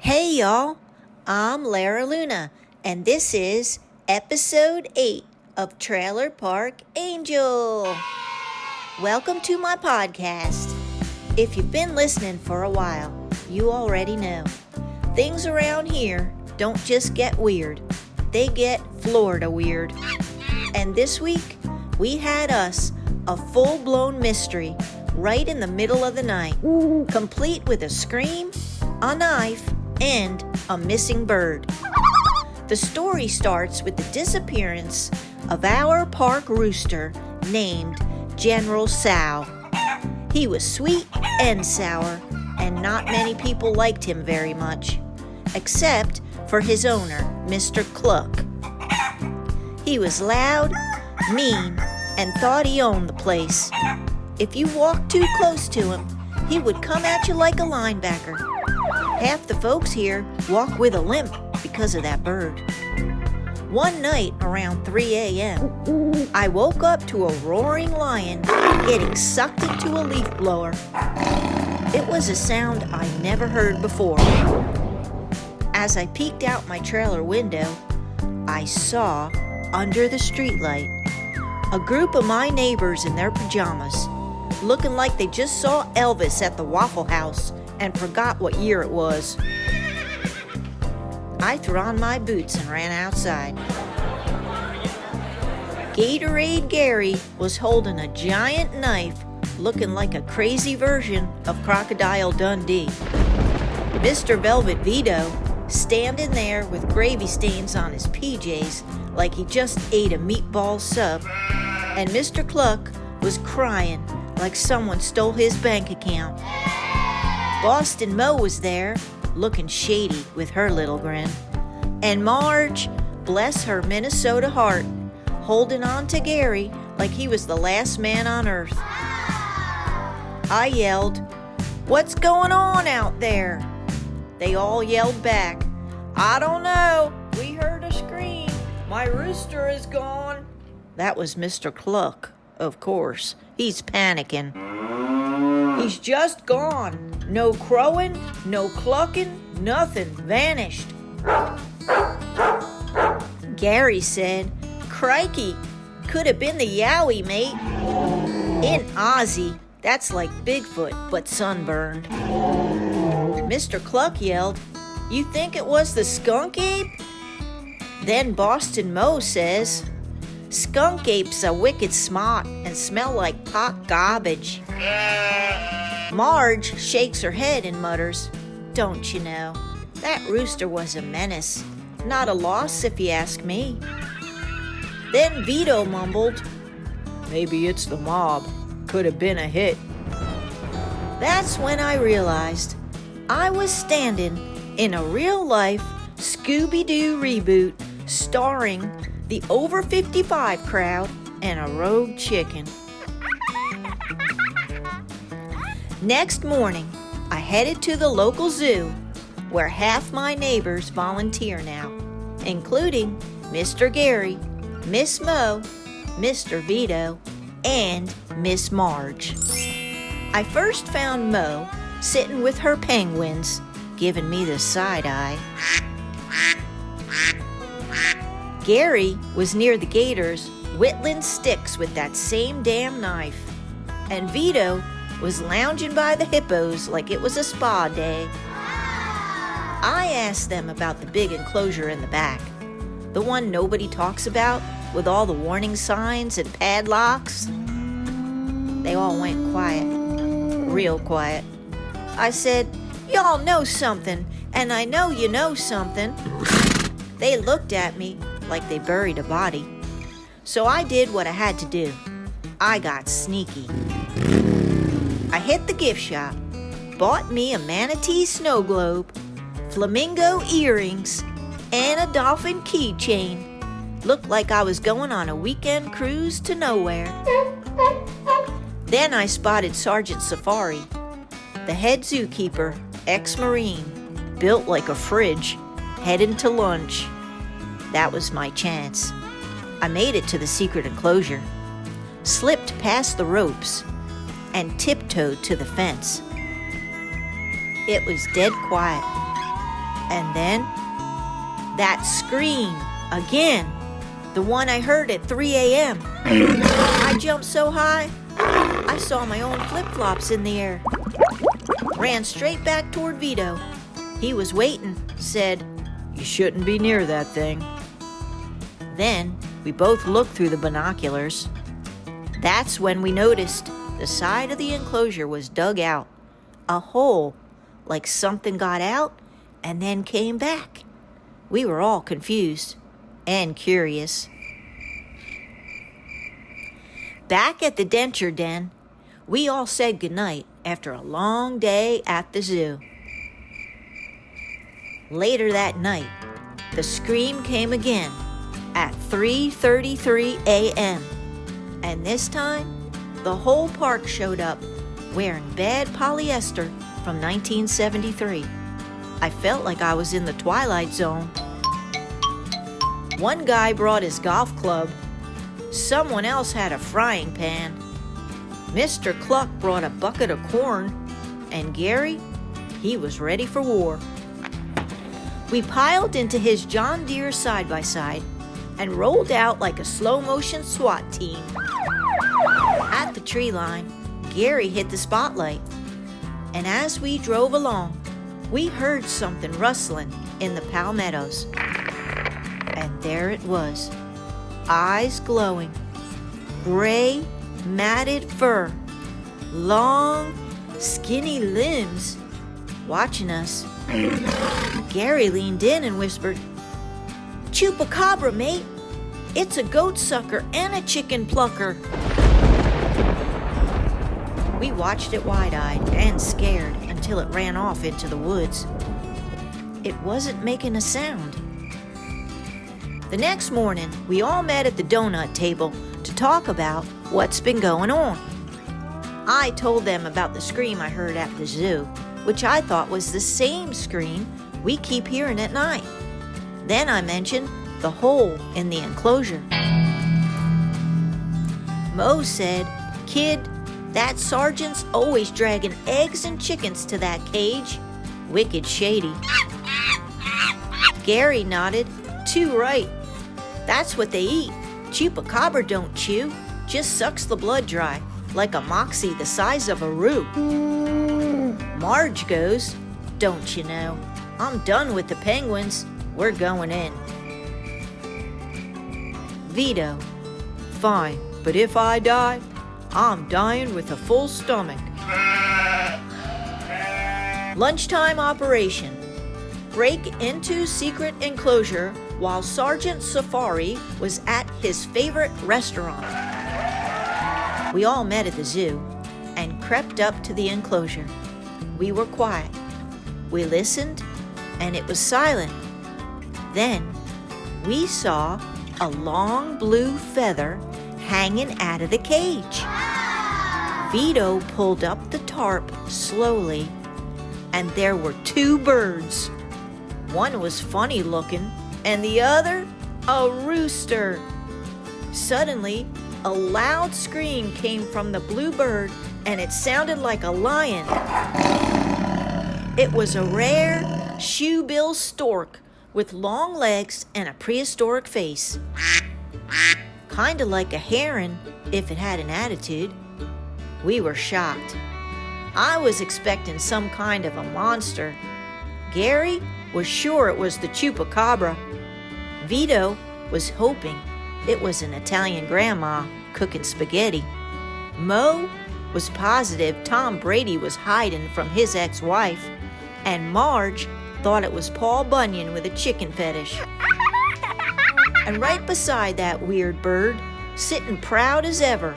Hey y'all, I'm Lara Luna, and this is episode 8 of Trailer Park Angel. Welcome to my podcast. If you've been listening for a while, you already know. Things around here don't just get weird, they get Florida weird. And this week, we had us a full-blown mystery right in the middle of the night, complete with a scream, a knife, and a missing bird. The story starts with the disappearance of our park rooster named General Sow. He was sweet and sour, and not many people liked him very much, except for his owner, Mr. Cluck. He was loud, mean, and thought he owned the place. If you walked too close to him, he would come at you like a linebacker. Half the folks here walk with a limp because of that bird. One night around 3 a.m., I woke up to a roaring lion getting sucked into a leaf blower. It was a sound I never heard before. As I peeked out my trailer window, I saw, under the streetlight, a group of my neighbors in their pajamas, looking like they just saw Elvis at the Waffle House and forgot what year it was. I threw on my boots and ran outside. Gator Gary was holding a giant knife, looking like a crazy version of Crocodile Dundee. Mr. Velvet Vito, standing there with gravy stains on his PJs like he just ate a meatball sub. And Mr. Cluck was crying like someone stole his bank account. Boston Mo was there, looking shady with her little grin. And Marge, bless her Minnesota heart, holding on to Gary like he was the last man on earth. I yelled, "What's going on out there?" They all yelled back, "I don't know. We heard a scream. My rooster is gone." That was Mr. Cluck, of course. He's panicking. "He's just gone. No crowing, no clucking, nothing. Vanished." Gary said, "Crikey, could have been the Yahi, mate." In Aussie, that's like Bigfoot, but sunburned. Mr. Cluck yelled, "You think it was the Skunk Ape?" Then Boston Mo says, "Skunk Apes are wicked smart and smell like pot garbage." Marge shakes her head and mutters, "Don't you know, that rooster was a menace. Not a loss if you ask me." Then Vito mumbled, "Maybe it's the mob. Could have been a hit." That's when I realized I was standing in a real-life Scooby-Doo reboot starring the over 55 crowd and a rogue chicken. Next morning, I headed to the local zoo, where half my neighbors volunteer now, including Mr. Gary, Miss Mo, Mr. Vito, and Miss Marge. I first found Mo sitting with her penguins, giving me the side eye. Gary was near the gators, whittling sticks with that same damn knife. And Vito was lounging by the hippos like it was a spa day. I asked them about the big enclosure in the back, the one nobody talks about with all the warning signs and padlocks. They all went quiet, real quiet. I said, "Y'all know something, and I know you know something." They looked at me like they buried a body. So I did what I had to do. I got sneaky. I hit the gift shop, bought me a manatee snow globe, flamingo earrings, and a dolphin keychain. Looked like I was going on a weekend cruise to nowhere. Then I spotted Sergeant Safari, the head zookeeper, ex-Marine, built like a fridge, heading to lunch. That was my chance. I made it to the secret enclosure, slipped past the ropes, and tiptoed to the fence. It was dead quiet. And then, that scream again, the one I heard at 3 a.m. I jumped so high, I saw my own flip-flops in the air. Ran straight back toward Vito. He was waiting, said, "You shouldn't be near that thing." Then we both looked through the binoculars. That's when we noticed the side of the enclosure was dug out. A hole, like something got out and then came back. We were all confused and curious. Back at the denture den, we all said goodnight after a long day at the zoo. Later that night, the scream came again at 3:33 a.m. And this time, the whole park showed up wearing bad polyester from 1973. I felt like I was in the Twilight Zone. One guy brought his golf club. Someone else had a frying pan. Mr. Cluck brought a bucket of corn. And Gary, he was ready for war. We piled into his John Deere side-by-side and rolled out like a slow-motion SWAT team. At the tree line, Gary hit the spotlight. And as we drove along, we heard something rustling in the palmettos. And there it was, eyes glowing, gray, matted fur, long, skinny limbs, watching us. Gary leaned in and whispered, "Chupacabra, mate. It's a goat sucker and a chicken plucker." We watched it wide-eyed and scared until it ran off into the woods. It wasn't making a sound. The next morning, we all met at the donut table to talk about what's been going on. I told them about the scream I heard at the zoo, which I thought was the same scream we keep hearing at night. Then I mentioned the hole in the enclosure. Mo said, "Kid, that sergeant's always dragging eggs and chickens to that cage. Wicked shady." Gary nodded, "Too right. That's what they eat. Chupacabra don't chew, just sucks the blood dry, like a moxie the size of a root." Marge goes, "Don't you know, I'm done with the penguins. We're going in." Vito, "Fine, but if I die, I'm dying with a full stomach." Lunchtime operation. Break into secret enclosure while Sergeant Safari was at his favorite restaurant. We all met at the zoo and crept up to the enclosure. We were quiet. We listened, and it was silent. Then we saw a long blue feather hanging out of the cage. Vito pulled up the tarp slowly, and there were two birds. One was funny looking, and the other, a rooster. Suddenly, a loud scream came from the blue bird, and it sounded like a lion. It was a rare Shoe Bill Stork with long legs and a prehistoric face. Kinda like a heron if it had an attitude. We were shocked. I was expecting some kind of a monster. Gary was sure it was the Chupacabra. Vito was hoping it was an Italian grandma cooking spaghetti. Mo was positive Tom Brady was hiding from his ex-wife. And Marge thought it was Paul Bunyan with a chicken fetish. And right beside that weird bird, sitting proud as ever,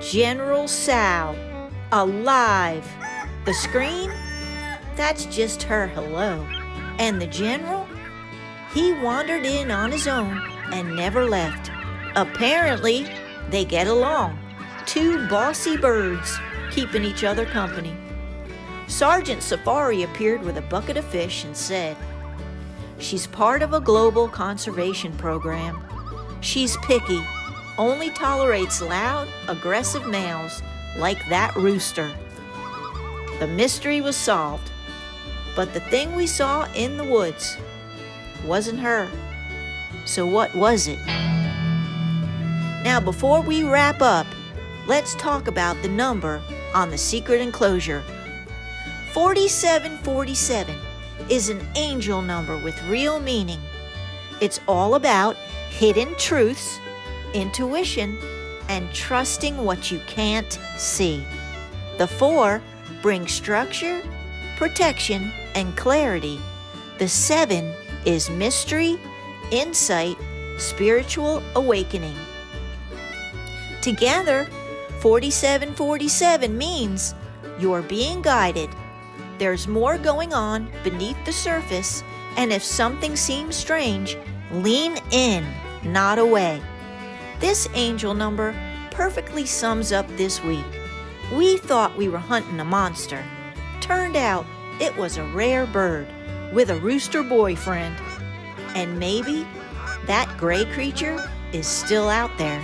General Sal, alive. The scream? That's just her hello. And the general? He wandered in on his own and never left. Apparently, they get along. Two bossy birds keeping each other company. Sergeant Safari appeared with a bucket of fish and said, "She's part of a global conservation program. She's picky, only tolerates loud, aggressive males like that rooster." The mystery was solved. But the thing we saw in the woods wasn't her. So what was it? Now, before we wrap up, let's talk about the number on the secret enclosure. 4747 is an angel number with real meaning. It's all about hidden truths, intuition, and trusting what you can't see. The 4 brings structure, protection, and clarity. The 7 is mystery, insight, spiritual awakening. Together, 4747 means you're being guided. There's more going on beneath the surface, and if something seems strange, lean in, not away. This angel number perfectly sums up this week. We thought we were hunting a monster. Turned out it was a rare bird with a rooster boyfriend. And maybe that gray creature is still out there.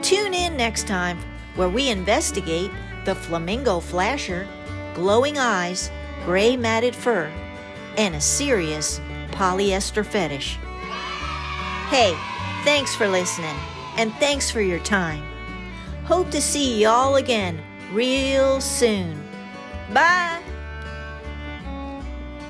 Tune in next time where we investigate the flamingo flasher, glowing eyes, gray matted fur, and a serious polyester fetish. Hey, thanks for listening, and thanks for your time. Hope to see y'all again real soon. Bye!